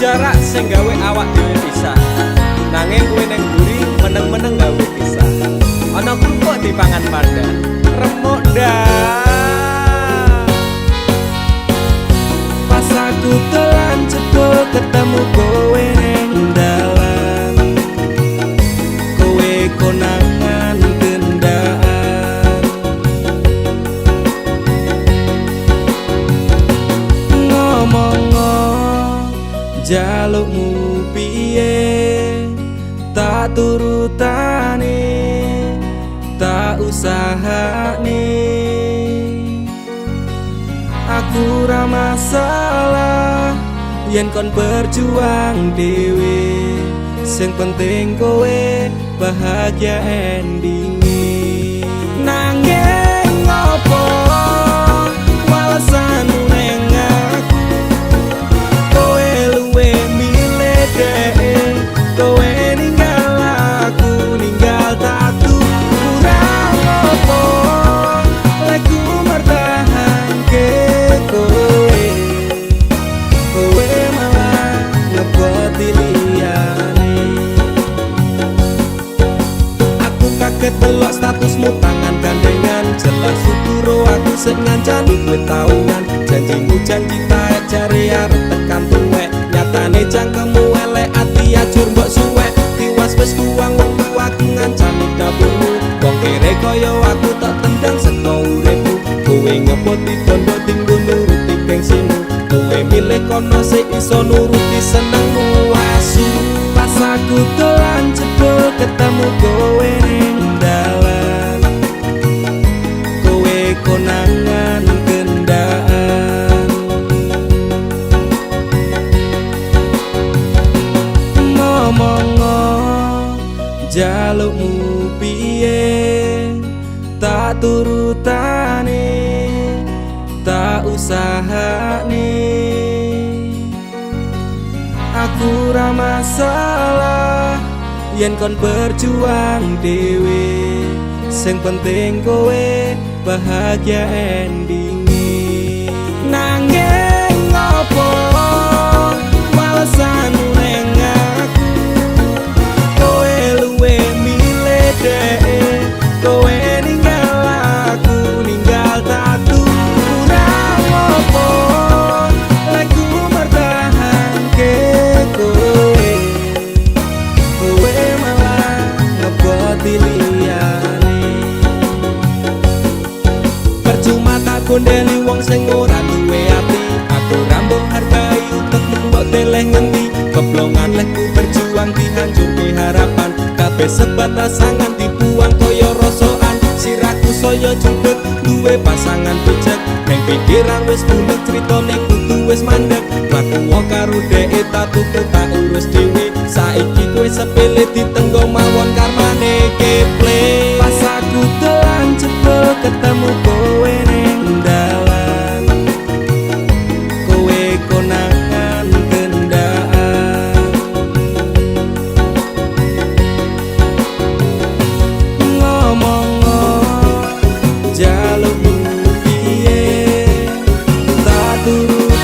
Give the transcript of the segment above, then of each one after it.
jarak sing gawe awak dhewe pisah. Nanging kowe ning mburi meneng-meneng gawe pisah. Ana krupuk dipangan panda, remuk dah. Pas aku telan cebol ketemu kowe ning dalan, kowe konangan gendaan. Ngomong jalukmu piye, tak turutane, tak usahane. Aku ra masalah yen kon berjuang dhewe, sing penting kowe bahagia endinge. Nanging ngopo walesanmu ning aku, kowe luwe milih dhek, kowe ninggal aku ninggal tatu. Kurang ngopo lek ku mertahanke kowe, kowe malah ngeboti liyane. Aku kaget delok statusmu tangan gandengan, jelas uturo aku sing ngancani kowe tahunan. Janjimu janji taek jare arep tekan tuwek, nyatane cangkemmu elek ati ajur mbok suwek. Tiwas wis kuwang wektu aku ngancani dapurmu, wong kere kaya aku tak tendang seko uripmu. Kowe ngepoti bondo tinggo nuruti gengsimu, kowe milih kono sik iso nuruti senengmu asu. Pas aku dolan jebol ketemu kowe ning dalan, kowe konangan gendaan. Ngomong jalukmu piye, tak turutane, tak usahane. Aku ra masalah yen kon berjuang dhewe, sing penting kowe bahagia endinge. Nanging ngopo walesanmu ning aku, kowe luwe milih dhek, kowe ninggal aku ninggal tatu. Kurang ngopo lek ku mertahanke kowe, kowe malah ngeboti liyane. Percuma tak gondeli wong sing ora duwe ati, aku ra mbok hargai utekmu mbok teleh ngendi. Keblongan lek ku berjuang dihancurke harapan, kabeh sebatas angan dibuang kaya rosokan. Siraku saya judeg duwe pasangan pijak, neng pikiran wis bulet critane kudu wis mandek. Laku karo dhek tak tuku tak urus dhewe, saiki kowe sepele ditenggo mawon karmane keple. Pas aku telan jebol ketemu kowe ning dalan, kowe konangan gendaan. Ngomong jalukmu piye, tak turut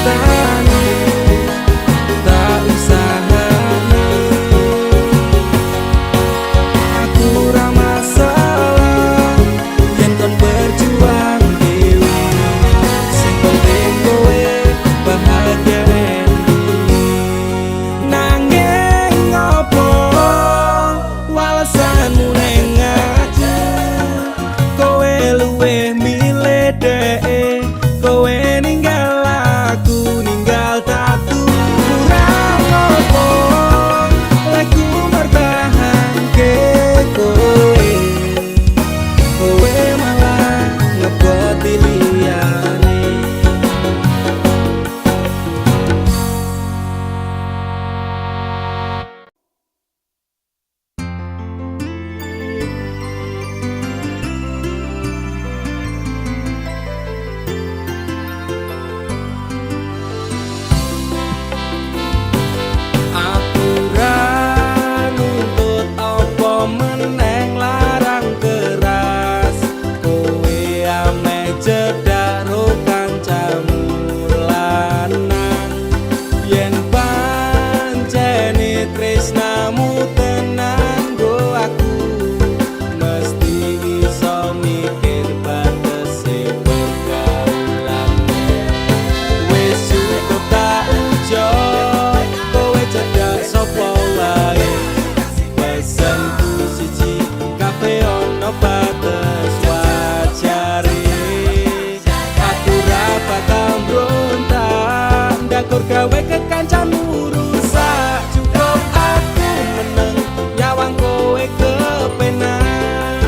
gur gawe kekancanmu rusak. Cukup aku meneng nyawang kowe kepenak.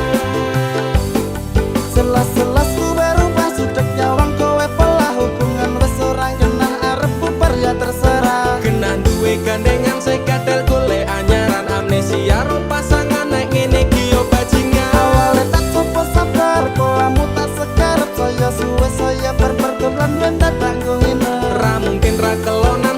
Selas-selas ku berubah sudek nyawang kowe pelah. Hubungan wes orang genah arep bubar ya terserah. Kena duwe gandengan sekadel golek anyaran. Amnesia ro pasangan nek ngene iki yo bajingan. Awalnya tak coba sabar kolamu tak sekarep. Saya suwe saya berperdolan ben dadak ngene. Ra mungkin ra kelonan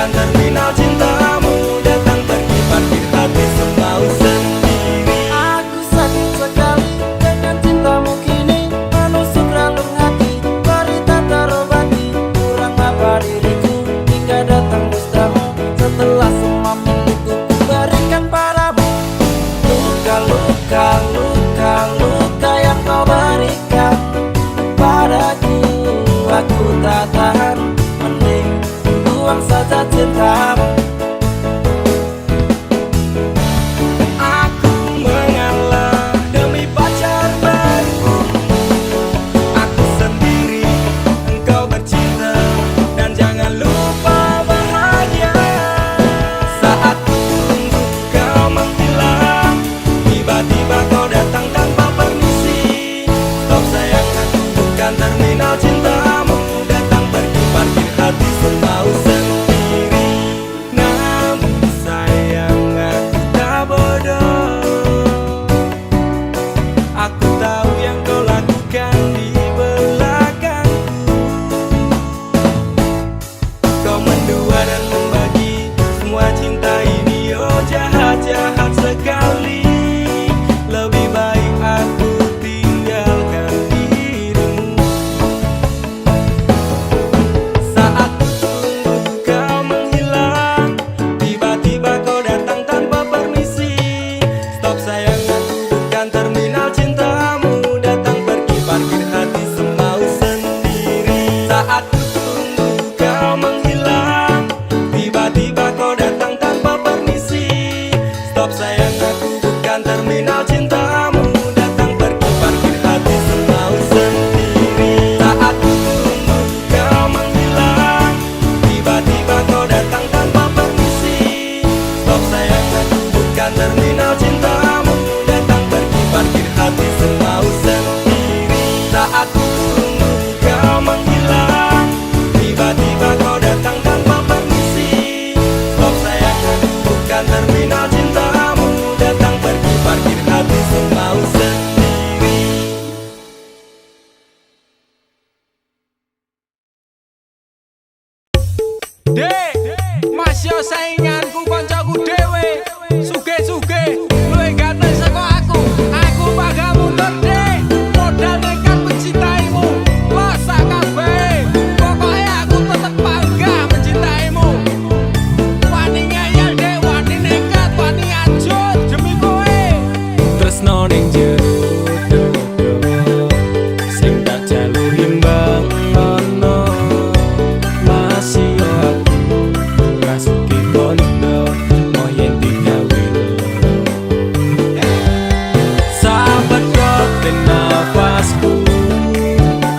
bukan terminal cintamu. Datang pergi parkir hati semau sendiri. Aku sakit sekali dengan cintamu kini, menusuk relung hati, berita terobati. Kurang apa diriku hingga datang dustamu, setelah semua milikku ku berikan padamu. Luka, luka, luka, luka yang kau berikan padaku, aku tak tahan, mending buang saja cintamu. Aku mengalah demi pacar baru. Aku sendiri, engkau bercinta, dan jangan lupa bahagia. Saat ku tunggu kau menghilang, tiba-tiba kau datang tanpa permisi. Stop sayang, aku bukan terminal cintamu. Datang pergi parkir hati semau sendiri. Namun sayang, aku tak bodoh. Aku tahu yang kau lakukan di belakangku. Kau mendua dan membagi semua cinta ini. Oh jahat-jahat sekali. Lebih baik aku tinggalkan dirimu. Saat ku tunggu kau menghilang, tiba-tiba kau datang tanpa permisi. Stop sayang, aku bukan terminal cintamu. Datang pergi parkir hati semau sendiri. Saat ku tunggu kau menghilang, tiba-tiba kau datang tanpa permisi. Stop sayang, aku bukan terminal cintamu. Datang pergi parkir hati semau sendiri. Saat ku tunggu kau menghilang, tiba-tiba kau datang tanpa permisi. Stop sayang, aku bukan terminal cintamu. Datang pergi parkir hati semau sendiri. Saat ku tunggu kau menghilang, tiba-tiba kau datang tanpa permisi. Stop sayang, aku bukan terminal cintamu. Datang pergi parkir hati semau sendiri. Dek, Mas yo sainganku koncoku dhewe. Suge-suge, luwih ganteng saka aku. Aku bangga mundur, Dek. Modal nekat mencintaimu. Losak kabeh. Pokoke aku tetep bangga mencintaimu. Wani ngeyel, Dek, wani nekat, wani anjut demi kowe. Tresno ning jero dodo, sing tak jalur imbang ono. Masih yo aku rasuki kondo, mau yen digawe loro. Sahabat kok ten nafasku,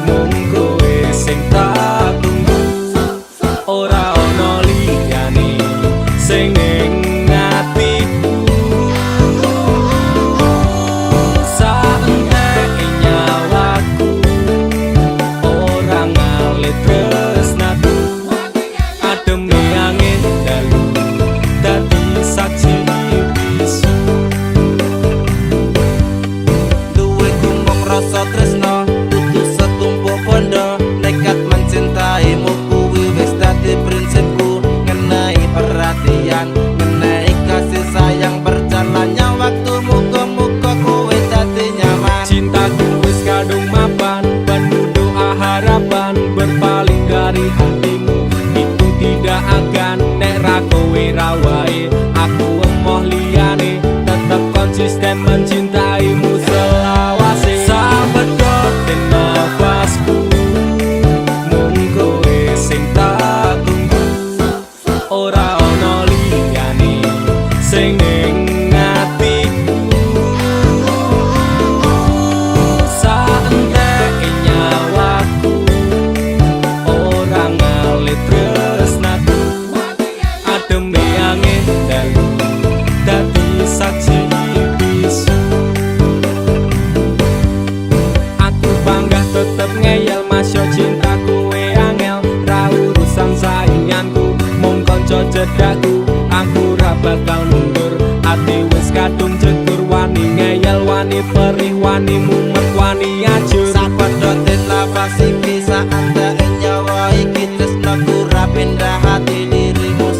mung kowe sing tak tunggu. Ora ono liyane sing ning atiku. Saentek nyawaku, ora ngalit tresnaku. Ademe angin dalu, dadi saksi bisu. Duwe gumbok rasa tresno, kudu setumpuk bondo. Nekat mencintaimu kuwi wis dadi prinsipku. Ngenai perhatian, ngenai kasih sayang, berjalannya waktu, muga-muga kowe dadi nyaman. Cintaku wis kadung mapan, penuh doa harapan, berpaling dari hatimu. Itu tidak akan nek ra kowe ra wae. Aku emoh liyane, tetep konsisten mencintaimu selawase. Sahabat kok ten nafasku, mung kowe sing tak tunggu. Ora ono liyane sing ning atiku. Saentek nyawaku, ora ngalit tresnaku. Ademe angin dalu, dadi saksi bisu. Aku bangga tetep ngeyel, mas yo cintaku we angel. Ra urusan sainganku, mung kanca cedakku. Aku ra bakal mundur, ati wis kadung jegur. Wani ngeyel, wani perih, wani mumet, wani ajur. Sapedotin nafas iki, saat anda nyawa iki, tresnaku ra pindah hati dirimu.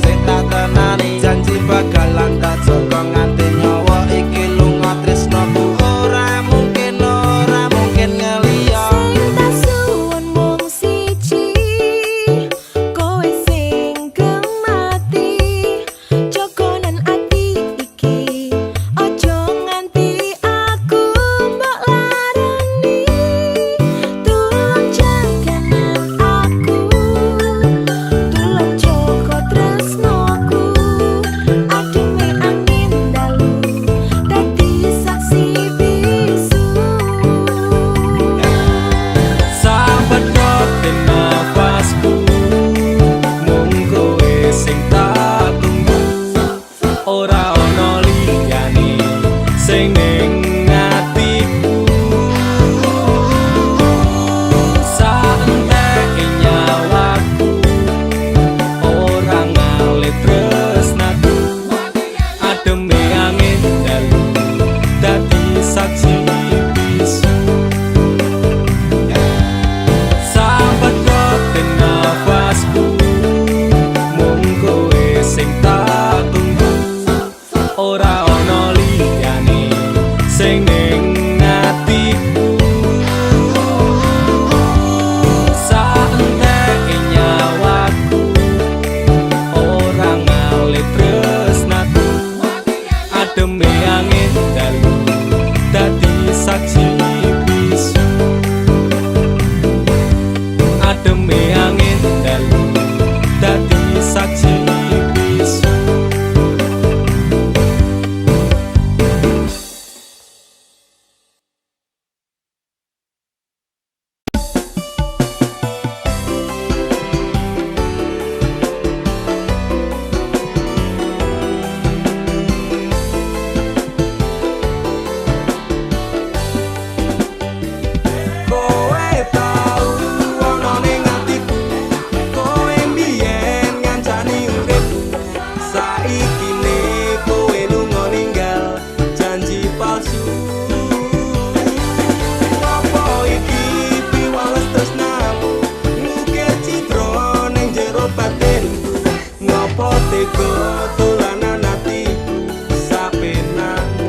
ngopo tega dolanan atiku sapenamu.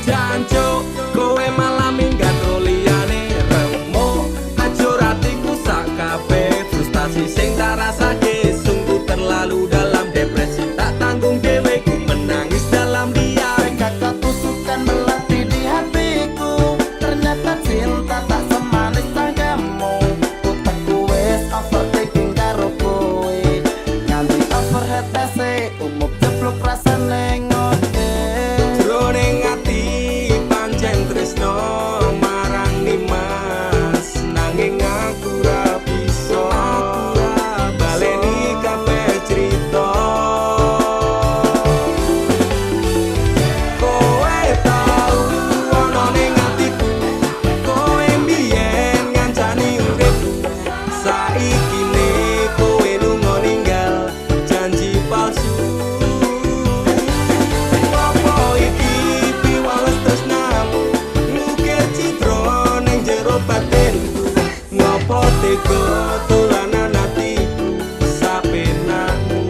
Jancuk kowe malah minggat liyane remo, ajur atiku sak kabeh frustasi sing tak rasake sungguh terlalu dalam, depresi tak tanggung dhewe ku menangis dalam diam. Kakak tusukan melati di hatiku, ternyata cinta tak semanis tanggamu. Utekku wis overthinking karo kowe, nganti overhead ese umup jeblok rasane ngode. Jroning ati pancen tresno marang Nimas, nanging aku ra bisa baleni kabeh crita. Kowe tau ana ning atiku, kowe mbiyen ngancani uripku, saiki ne kowe lunga ninggal janji palsu. Apa iki piwales tresnamu, ngukir citra ning jero batinku, ngopo tega dolanan atiku sapenamu.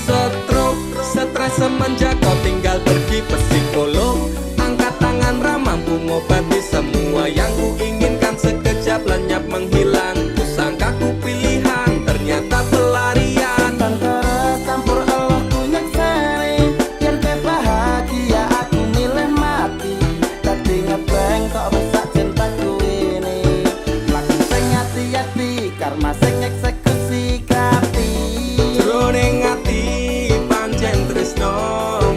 Stroke, stres semenjak kau tinggal pergi psikolog, angkat tangan ramah mampu ngobati semua yang ku inginkan, sekejap lenyap menghilang. Ku sangka ku pilihan, ternyata pelarian. Antara campur Allah ku nyekseni, yen kowe bahagia aku milih mati. Dadi ngebeng kok rusak cintaku ini, laku sing hati-hati karma sing eksekusi kapi. Jroning ati pancen tresno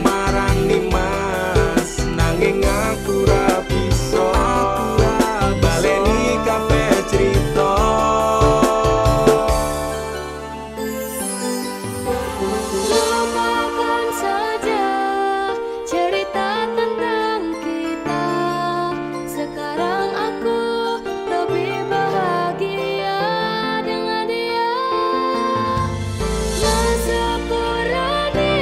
marang Nimas, nanging aku ra bisa baleni kabeh crita. Lupakan saja cerita tentang kita. Sekarang aku lebih bahagia dengan dia. Sepurane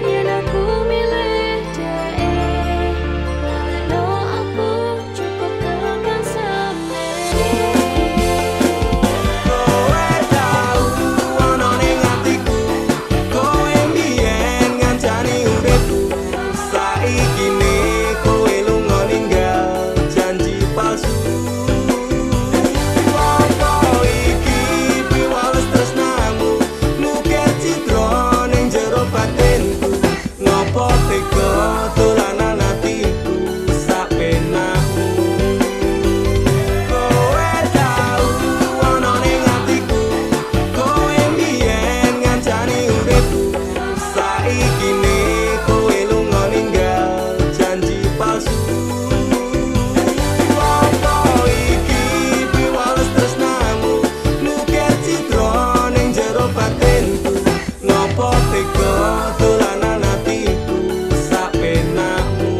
yen aku milih dhek, lalekno aku cukup tekan semene. Kowe tau ana ning atiku, kowe mbiyen ngancani uripku, saiki ne kowe lunga ninggal janji palsu. Apa iki piwales tresnamu, ngukir citra ning jero batinku, ngopo tega dolanan atiku sapenamu. Kowe tau ana ning atiku, kowe mbiyen ngancani uripku, saiki ne kowe lunga ninggal janji palsu. Apa iki piwales tresnamu, ngukir citra ning jero batinku, ngopo tega dolanan atiku sapenamu.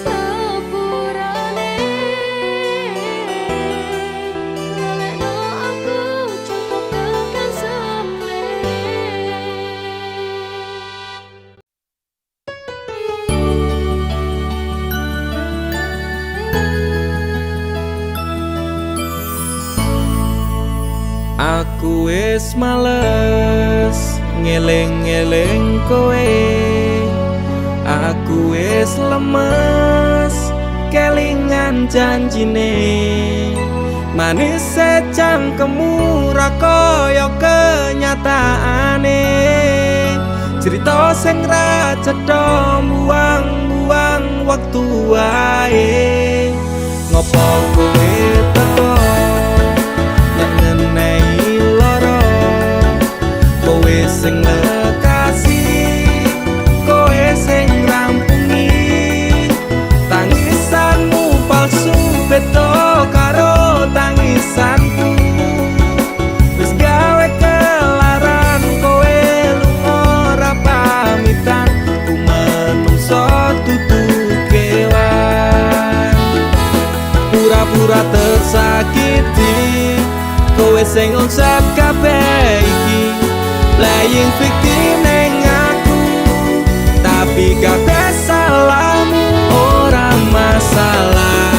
Sepurane lalekno aku cukup tekan semene. Aku wis males ngeling-eling kowe, aku wis lemes kelingan janjine, manis secangkemmu ra kaya kenyataane, cerita sing ra cetha buang-buang waktu wae. Ngopo kowe teko ngenei loro, kowe sing lekasi, kowe sing rampungi, tangisanmu palsu beda karo tangisanku, wis gawe kelaran kowe lunga ra pamitan, ku menungso dudu kewan, pura-pura tersakiti, kowe sing ngonsep kabeh iki, playing victim ning aku, tapi kabeh salahmu ora masalah.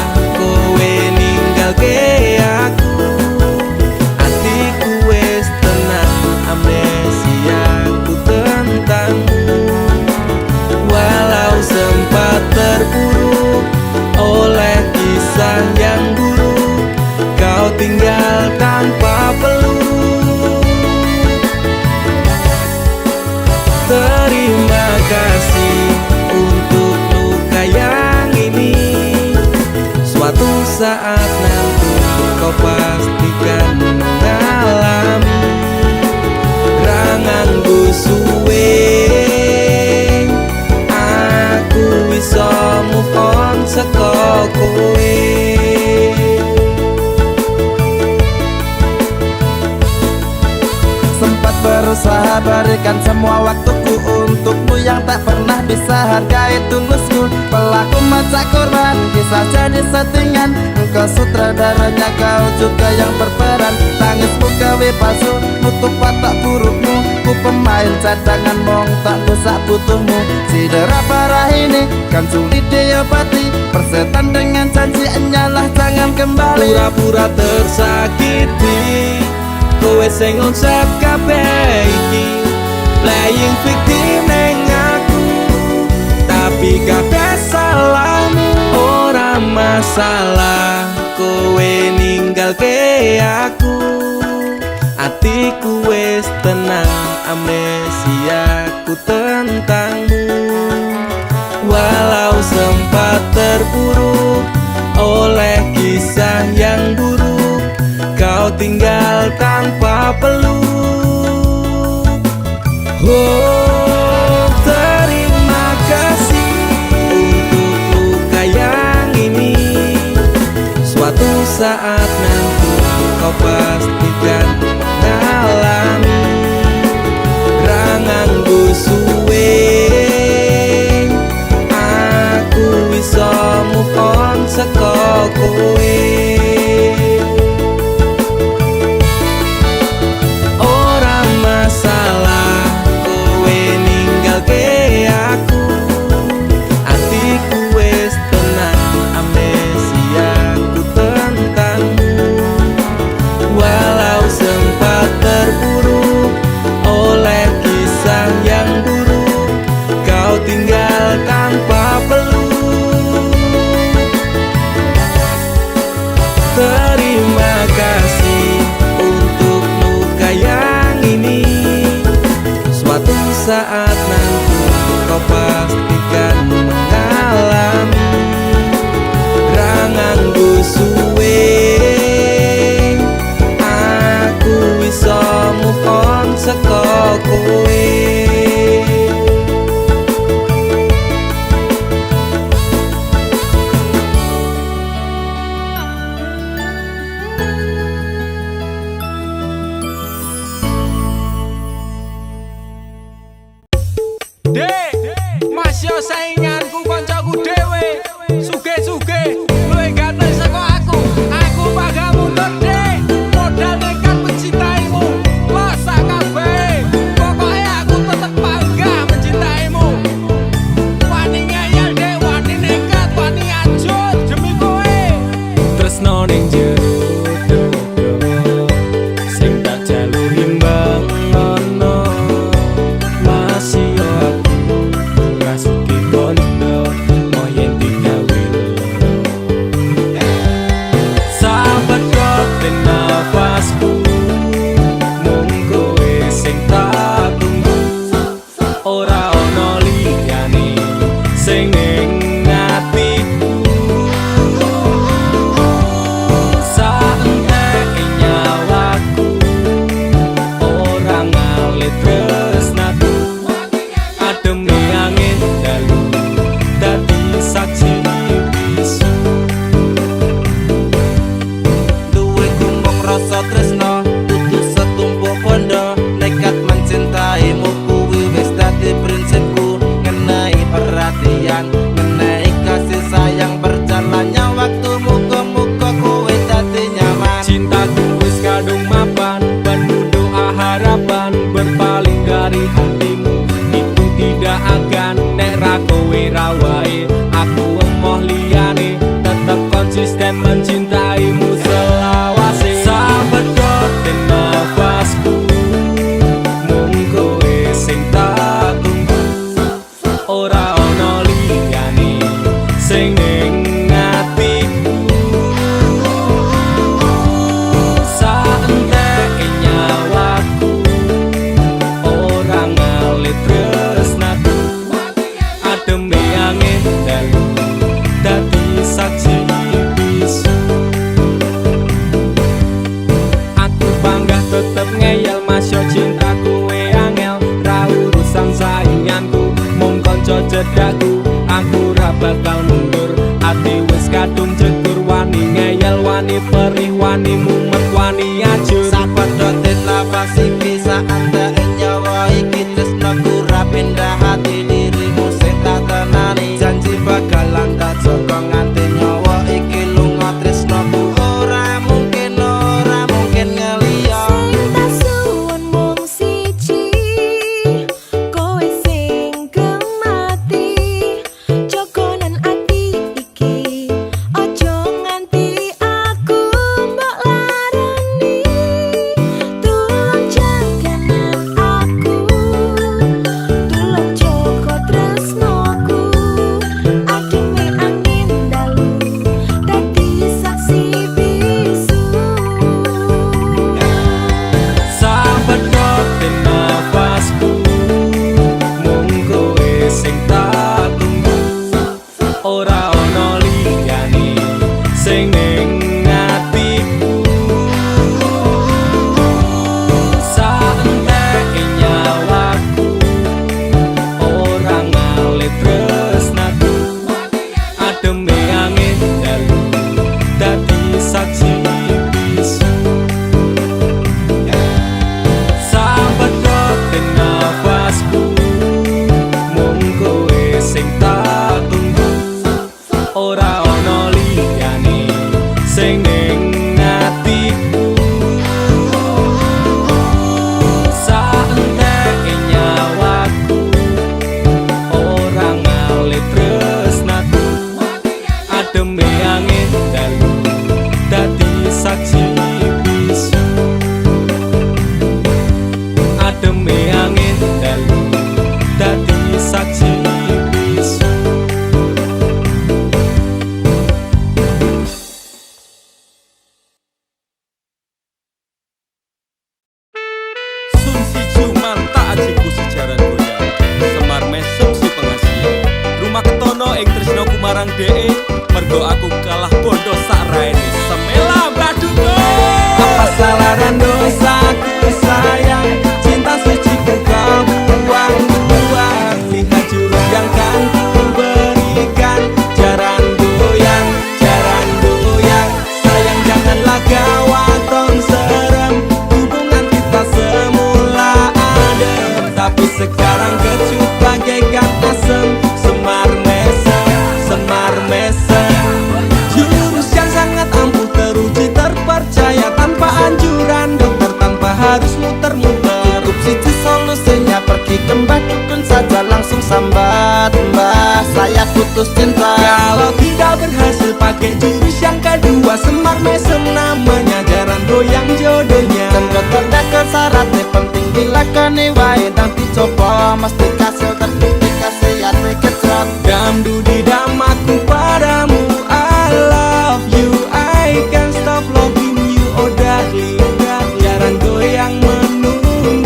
Suatu saat nanti kau pastikan mengalami rangangku suwe. Aku bisa move on saka kowe. Sempat berusaha berikan semua waktuku untukmu yang tak pernah bisa hargai tulusku. Pelaku macak korban, kisah jadi settingan. Engkau sutradaranya, kau juga yang berperan. Tangismu gawe palsu, nutup watak burukmu. Ku pemain cadangan, mong tak dosa butuhmu. Cedera parah ini kan sulit diobati. Persetan dengan janji, enyalah jangan kembali. Pura-pura tersakiti, kowe sing ngonsep kabeh iki. Playing victim neng aku, tapi kabeh salahmu. Ora masalah kowe ninggalke aku. Atiku wis tenang, amnesiaku tentangmu. Walau sempat terpuruk oleh kisah yang buruk, kau tinggal tanpa peluk. Oh, terima kasih untuk luka yang ini. Suatu saat nanti kau pastikan mengalami rangangku suwe. Aku bisa move on saka kowe. Terima kasih untuk luka yang ini. Suatu saat nanti kau pastikan mengalami rangangku suwe. Aku bisa move on saka kowe. Masih sainganku koncoku dhewe. Suge-suge luwih ganteng saka aku. Aku bakal mundur deh. Modal nekat mencintaimu. Losa kabeh. Pokoke aku tetep bangga mencintaimu. Wani ngeyel deh, wani nekat, wani ajur demi kowe. Tresno ning jero dodo sing tak jalur imbang ngono. Masih yo aku rasuki bondo moyen digawe loro. Sahabat kote nafasku, mung kowe sing tak tunggu. Ora ono liyane sing ning atiku. Saentek nyawaku ora ngalit tresnaku. Ademe angin dalu dadi saksi bisu. Duwe gumong rasa tresno, dudu setumpuk bondo. Nekat mencintaimu kuwi wis dadi prinsipku. Ngenai perhatian, ngenai kasih sayang. Berjalannya waktu, muga-muga kowe dadi nyaman. Cintaku wis kadung mapan, penuh doa harapan. Berpaling dari hatimu itu tidak akan. Nek ra kowe ra wae, aku emoh liyane. Tetap konsisten mencintaimu selawase. Sahabat kote nafasku, mung kowe sing tak tunggu. Ora ono liyane sing ning atiku. Saentek nyawaku ora ngalit tresnaku. Ademe angin dalu dadi saksi bisu. cedakku, aku ra bakal mundur. Ati wis kadung jegur, wani ngeyel, wani perih, wani mumet, wani ajur. Sapedotin nafas iki saat nyawa iki tresnaku ra pindah hati dirimu sing tak tenani. Janji bakalan tak jaga nganti nyawa iki lunga tresnaku. Ora mungkin ngeliya. Sing tak suwun mung siji, kowe sing gemati. Jogonan ati iki, ojo nganti aku mbok larani. Tulung jaganan aku, tulung jaga tresnoku. Ademe angin dalu, dadi saksi bisu. Sapedotin nafasku, mung kowe sing tak tunggu. Ora ono liyane sing ning atiku. Saenteke nyawaku, ora ngalit tresnaku. Ademe angin dalu, dadi saksi bisu. Sapedotin nafasku, mung kowe sing tak tunggu. Ora ono liyane sing ning atiku. Saenteke nyawaku, ora ngalit tresnaku. Ademe angin dalu, dadi saksi bisu. Ademe angin dalu, dadi saksi bisu. Sun si Juman tak ajiku sejaran goyang, Semar mesem si pengasihan. Rumah ketono ing tresno kumarang dee, mergo aku kalah bondo sak raine. Semela baduko. Apa salaran dosaku sayang, cinta suci ku kau buang-buang. Lihat jurus yang kan ku berikan, jaran goyang, Sayang janganlah gawat tong serem, hubungan kita semula adem. tapi sekarang kecut bagaikan asem. Semar mesem, Jurus yang sangat ampuh teruji terpercaya, tanpa anjuran dokter, tanpa harus muter-muter. Cukup siji solusinya, pergi ke mbah dukun saja, langsung sambat, mbah saya putus cinta. kalau tidak berhasil pakai jurus yang kedua, semar mesem namanya, jaran goyang jodohnya. Dan dokter dak syaratnya penting dilakoni wae, nanti coba mesti kasil terbukti kasih hati kecot. Damdu di damaku padamu, I love you, I can't stop loving you, oh darling. Jaran goyang menunggumu.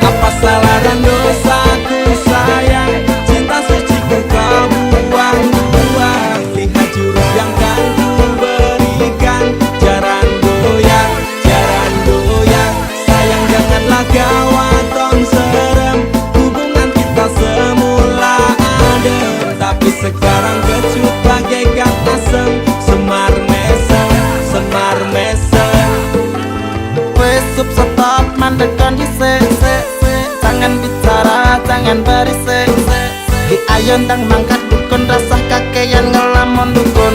Apa salah dan dosaku sayang, cinta suci ku kau buang-buang. Lihat jurus yang kan ku berikan, jaran goyang. Sayang janganlah gawat tong serem, hubungan kita semula adem. Tapi sekarang kecut bagaikan asem. Semar mesem. Wes stop mandekan dhisik, jangan bicara, jangan berisik. Ki ayo ndang mangkat dukun, rasah kakean ngelamun dukun.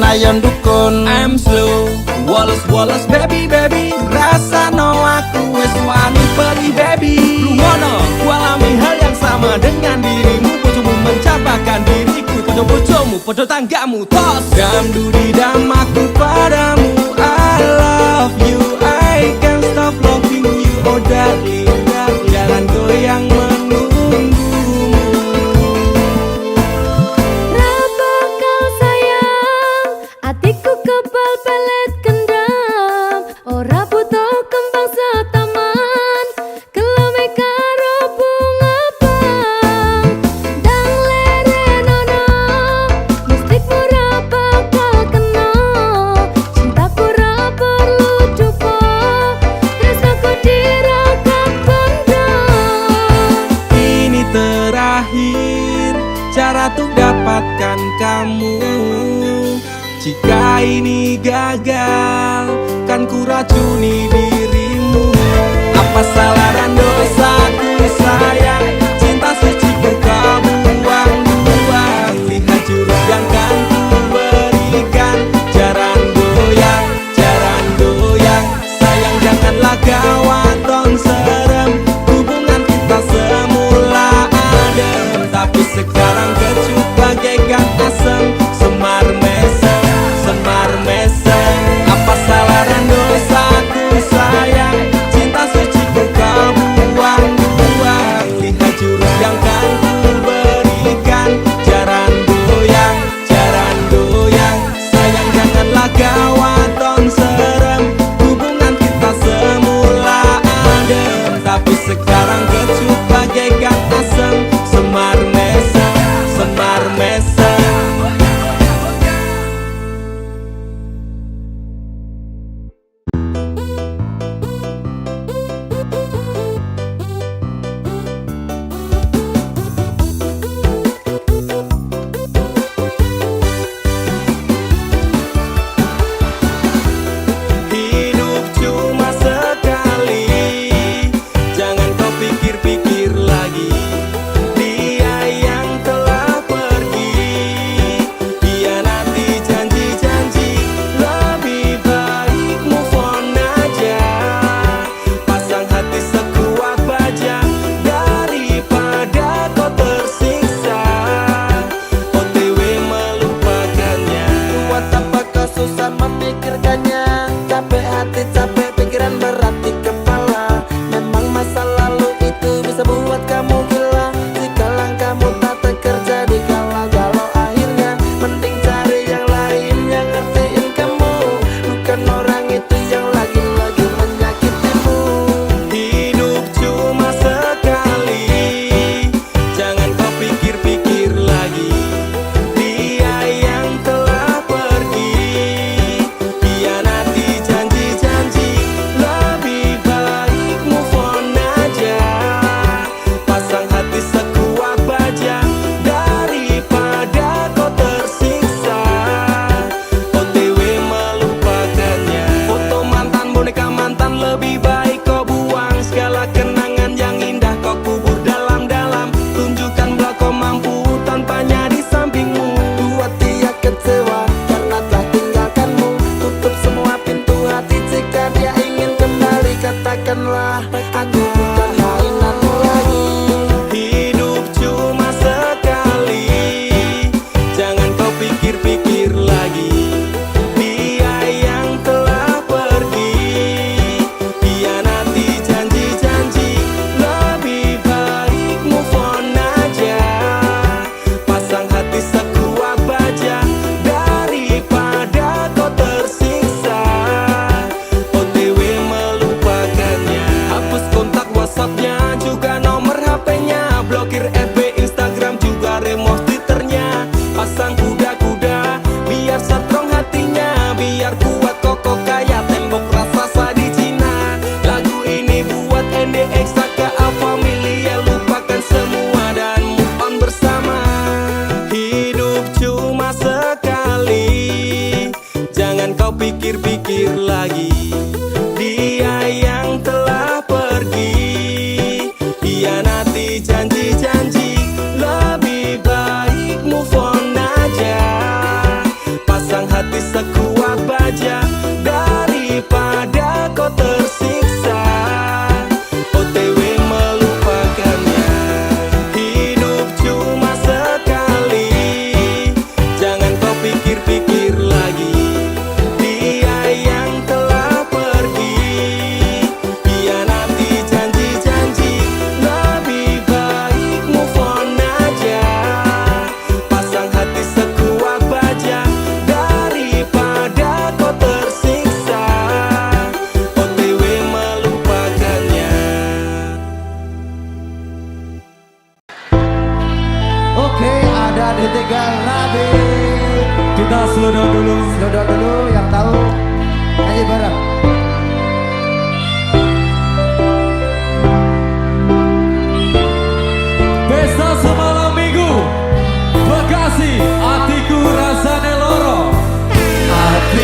Ayo dukun. I'm slow, Wallace baby, rasa no aku wis wani pergi baby. Rumono, ku alami hal yang sama dengan dirimu. Bojomu mencapakan diriku, bojomu, bojo tanggamu tos. Damdu di damaku padamu, I love you, I can't stop loving you, oh darling. Jalan goyang menunggumu. Rabakal sayang, atiku kebal pelet kendam. Ora butuh kembang setaman, kelame karo bunga bang. Dang lerenono, mistikmu ra bakal kena. Cintaku ra perlu dupa, tresnaku diragat ini gagal, kan ku racuni dirimu. Apa salah dan dosaku sayang, cinta suci kau buang-buang. Lihat jurus yang kan ku berikan, jaran goyang, sayang janganlah kau aton serem. Hubungan kita semula adem, tapi sekarang kecut bagaikan asem. Semar mesem, apa salah dan dosaku sayang, cinta suci kau buang-buang. Lihat jurus yang kan ku berikan, jaran goyang, sayang janganlah kau aton serem. Hubungan kita semula adem, tapi sekarang kecut bagaikan asem. Semar mesem. Hidup cuma sekali, jangan kau pikir-pikir lagi. Dia yang telah pergi, hianati janji-janji. Lebih baik move on aja, pasang hati sekuat baja, daripada kau tersiksa OTW melupakannya. Buat apa kau susah memikirkannya? Capek hati, capek pikiran, berat di kepala. Memang masa lalu itu bisa buat kamu gila. Jika langkahmu tak terjadi galau-galau akhirnya, mending cari yang lain yang ngertiin kamu, bukan orang itu yang lagi-lagi menyakitimu. Hidup cuma sekali, jangan kau pikir-pikir lagi. Dia yang telah pergi, hianati janji-janji. Lebih baik move on aja, pasang hati sekuat baja, daripada kau tersiksa OTW melupakannya. Foto mantan, boneka mantan, lebih baik kau buang. Segala kenangan yang indah kau kubur dalam-dalam. Tunjukkan bila kau mampu tanpanya di sampingmu. Buat dia kecewa karena telah tinggalkanmu. Tutup semua pintu hati jika dia ingin kembali. Katakanlah aku bukan mainanmu lagi. Hidup cuma sekali, jangan kau pikir-pikir lagi. Dia yang telah pergi, hianati janji-janji. Lebih baik move on aja, pasang hati sekuat baja, daripada kau tersiksa OTW melupakannya. Hapus kontak WhatsAppnya, juga nomor HP-nya, blokir FB, Instagram, juga remove Twitternya. Pasang kuda-kuda biar strong hatinya, biar kuat kokoh kayak tembok raksasa di Cina. Lagu ini buat NDX, KA Familia, lupakan semua dan move on bersama. Hidup cuma sekali, jangan kau pikir-pikir lagi. Dia yang telah pergi, hianati janji-janji. Lebih baik move on aja, pasang hati sekuat baja, daripada kau tersiksa OTW melupakannya. Hidup cuma sekali, jangan kau pikir-pikir lagi. Dia yang telah pergi, hianati janji-janji. Lebih baik move on aja, pasang hati sekuat baja, daripada kau tersiksa OTW melupakannya. Oke, ada di tiga Nabi. Kita slow down dulu. Slow down dulu, yang tahu nyanyi bareng. Pesta semalam minggu Bekasi, hatiku rasane loro. Hati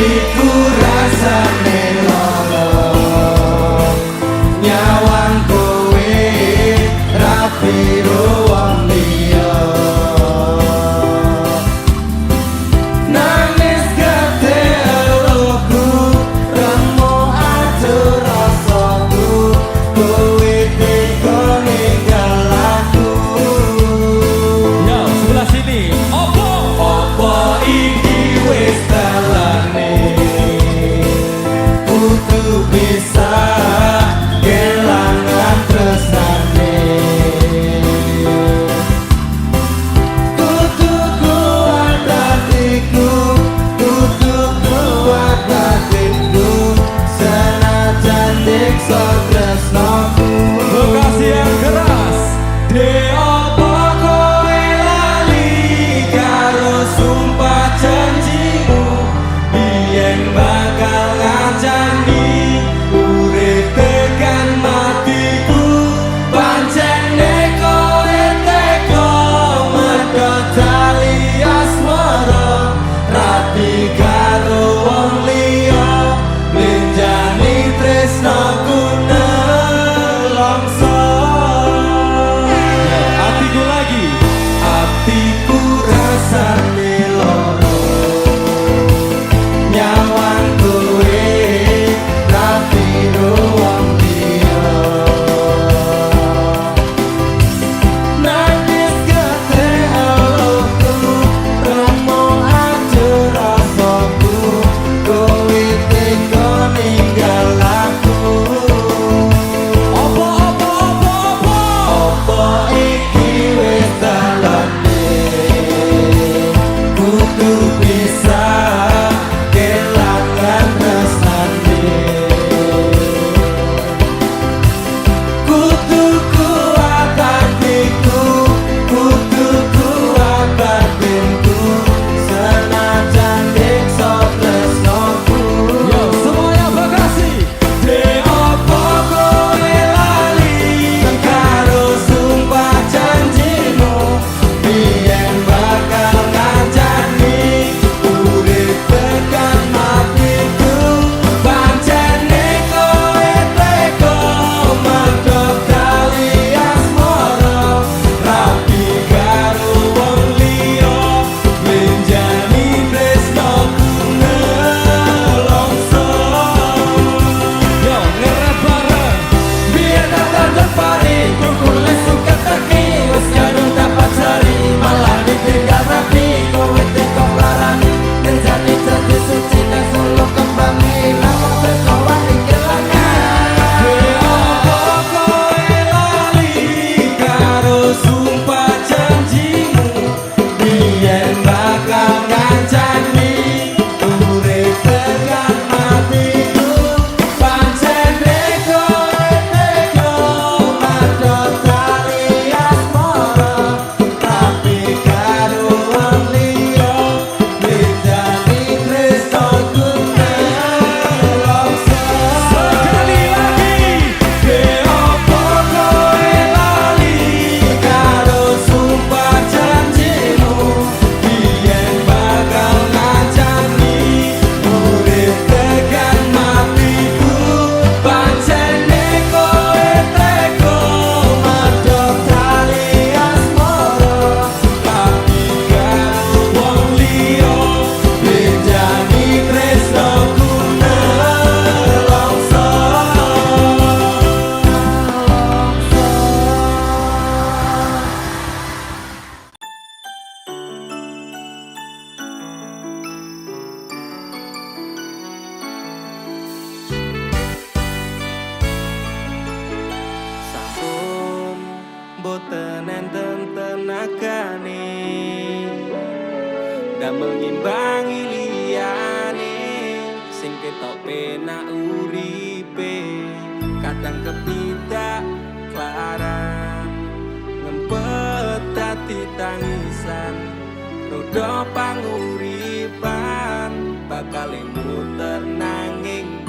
Roda panguripan bakal muter nanging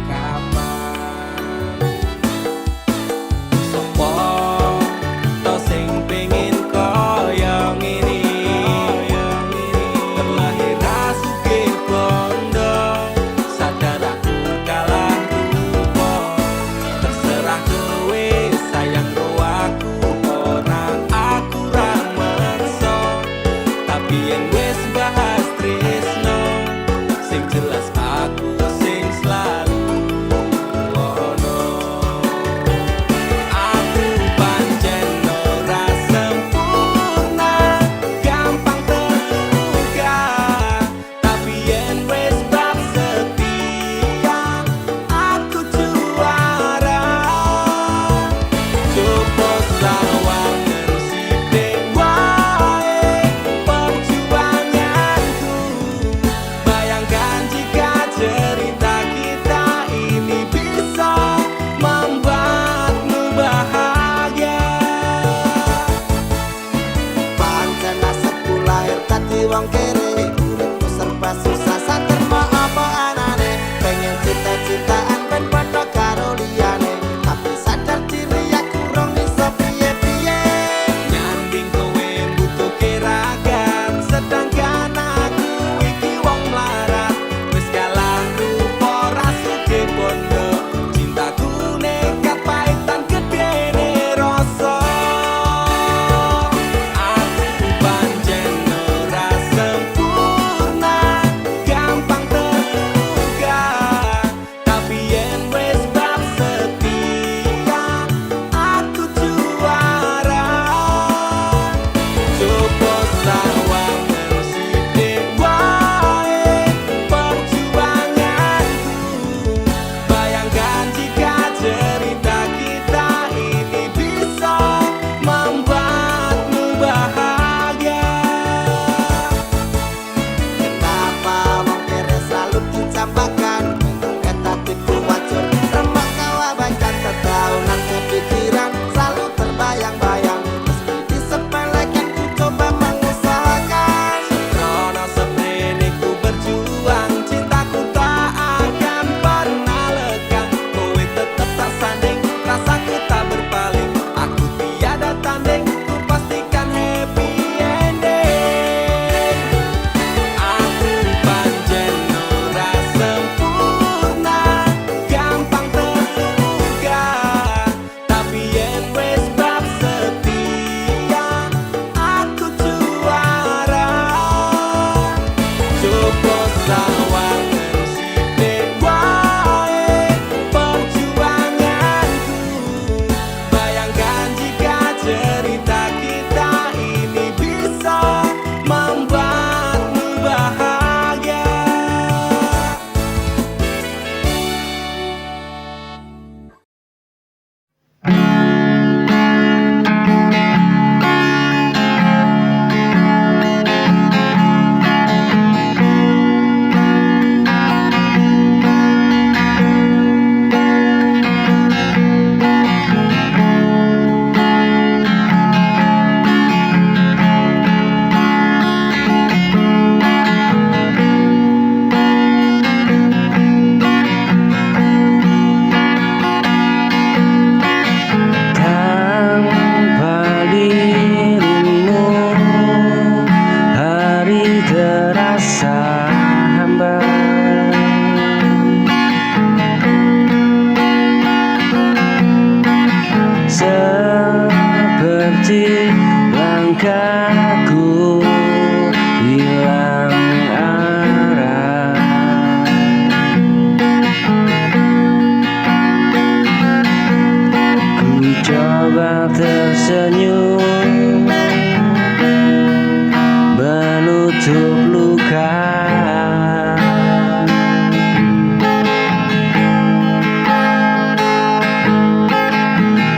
kapan. Sopo to sing pengin kaya ngene, terlahir sugih bondo, sadar aku kalah rupa. Terserah kowe sayang ro aku ora, aku ra meksa. Tapi yen wis bahas tresno, sing jelas aku sing selalu ono. Aku pancen ora sempurna, gampang terluka. Tapi yen wis bab setia, aku juara. Coba sawangan sithik wae perjuanganku. Bayangkan jika cerita kita ini bisa membuatmu bahagia. Pancen nasibku lahir dadi wong kere, uripku serba susah saterma apa anane. Pengen cita-citaan ben padha karo liyane, tapi sadar diri aku rong iso piye-piye. Nyanding kowe butuh keragan, sedangkan aku iki wong melarat. Wis kalah rupa rasuke bondo, cintaku nekat paitan gedene rasa. Aku pancen ora sempurna, gampang terluka. Tapi yen wis bab setia, aku juara. Coba sawangan sithik wae perjuanganku. Bayangkan jika cerita kita ini bisa membuatmu bahagia. Kenapa wong kere selalu dicampakan? Etatiku wajur remak kau abaikan, tertaunan kepikiran selalu terbayang-bayang. Meski disepelekan ku coba mengusahakan. Rono seprene ku berjuang, cintaku tak akan pernah lekang. Kowe tetep tak sanding, rasaku tak berpaling. Aku tiada tanding, ku pastikan happy ending. Aku pancen ora sempurna, gampang terluka. Tapi yen wis bab setia, aku juara. Coba sawangan sithik wae perjuanganku. Bayangkan jika cerita kita ini bisa membuatmu bahagia. Tanpa dirimu hari terasa hambar. Seperti langkahku hilang arah. Ku coba tersenyum menutup luka.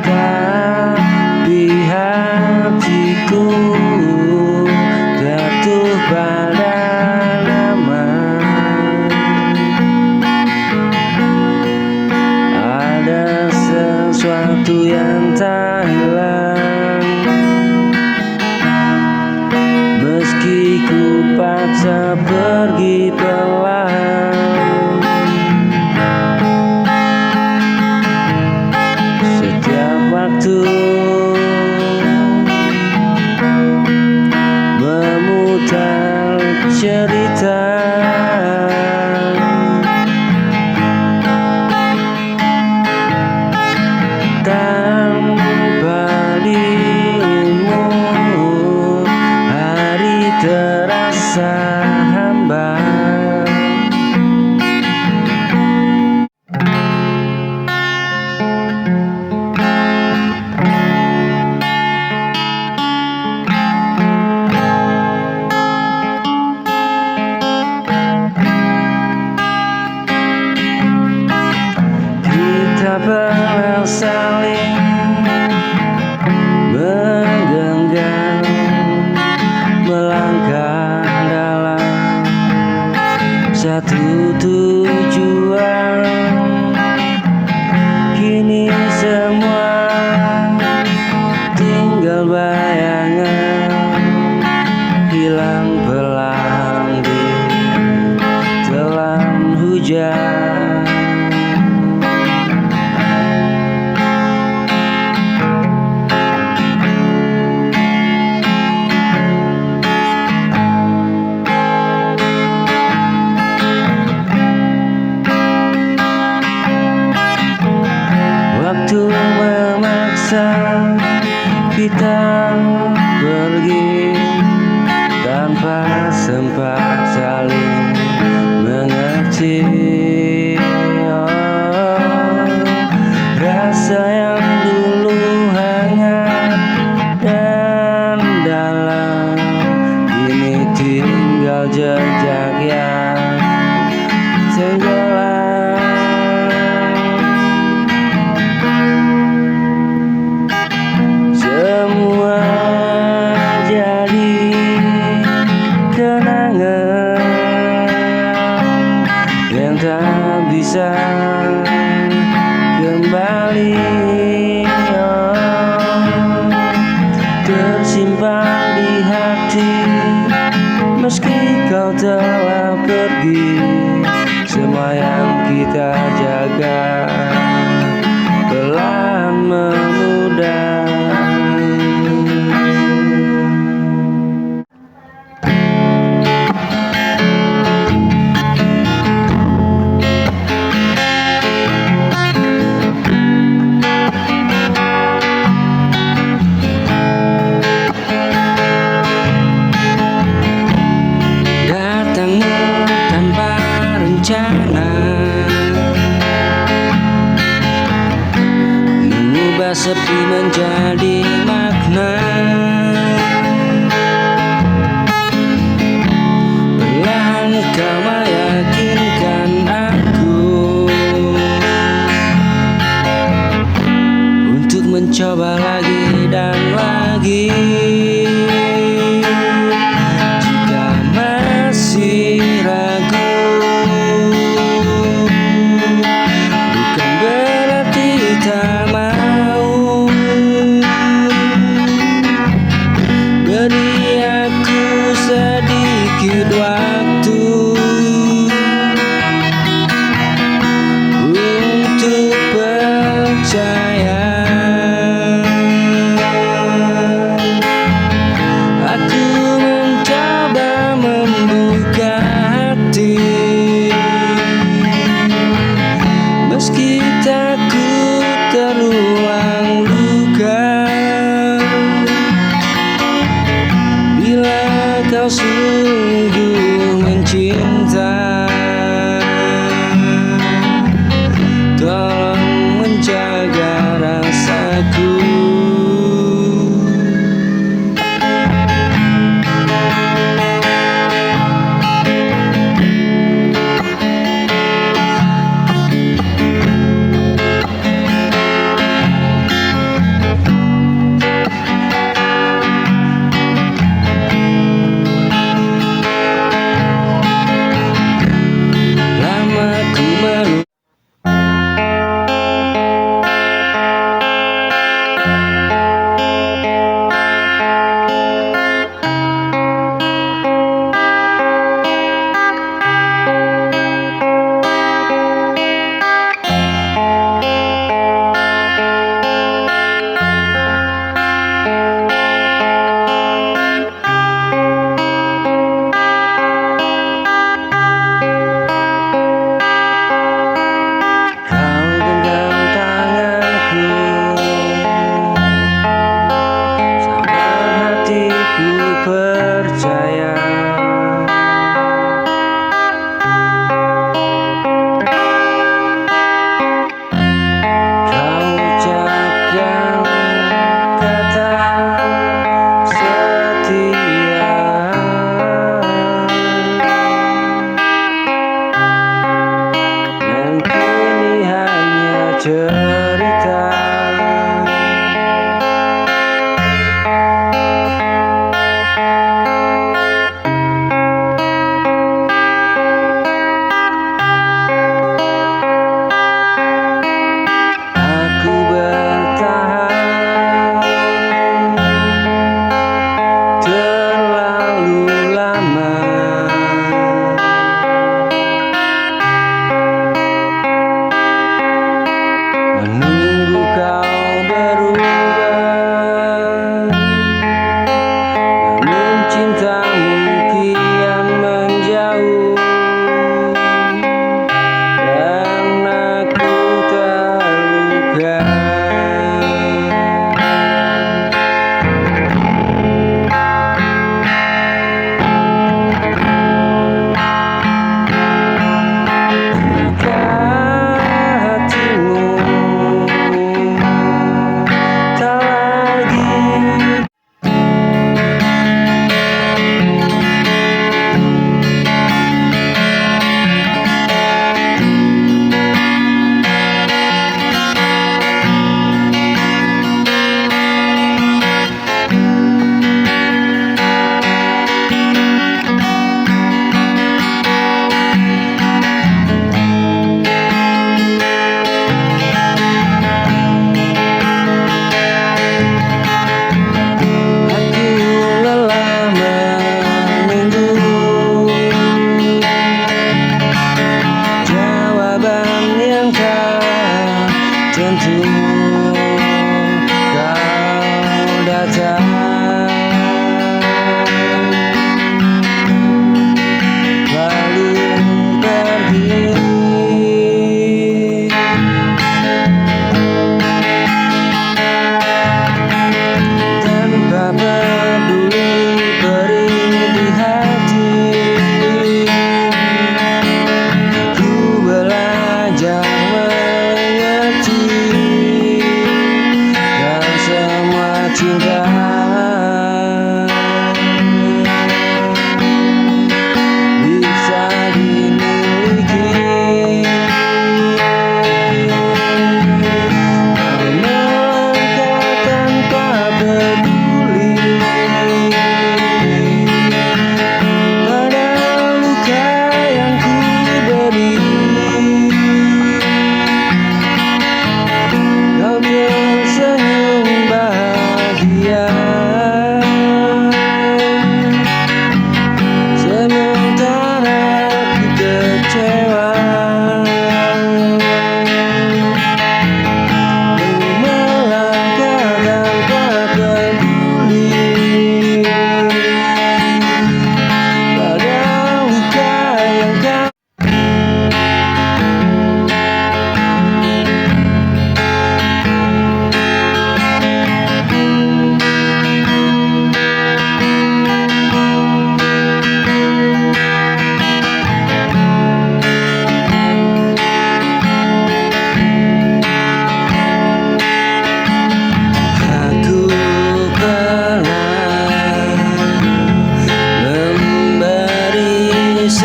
Tapi hatiku jatuh pada nama. Ada sesuatu yang tak hilang, meski terpaksa pergi pelan. Setiap waktu memutar cerita tanpa dirimu, hari terasa hambar. Kita pernah saling menggenggam, melangkah dalam satu tujuan. Kini semua tinggal bayangan, hilang perlahan di telan hujan. Waktu memaksa kita pergi tanpa sempat saling mengerti. Rasa yang dulu hangat dan dalam, kini tinggal jejak yang tenggelam. Semua jadi kenangan yang tak bisa kembali, tersimpan di hati meski kau telah pergi. Semua yang kita jaga perlahan memudar. Datangmu tanpa rencana, mengubah sepi menjadi makna. Perlahan kau meyakinkan aku untuk mencoba lagi dan lagi. Jika masih ragu, bukan berarti tak mau. Beri aku sedikit waktu untuk percaya.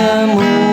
semua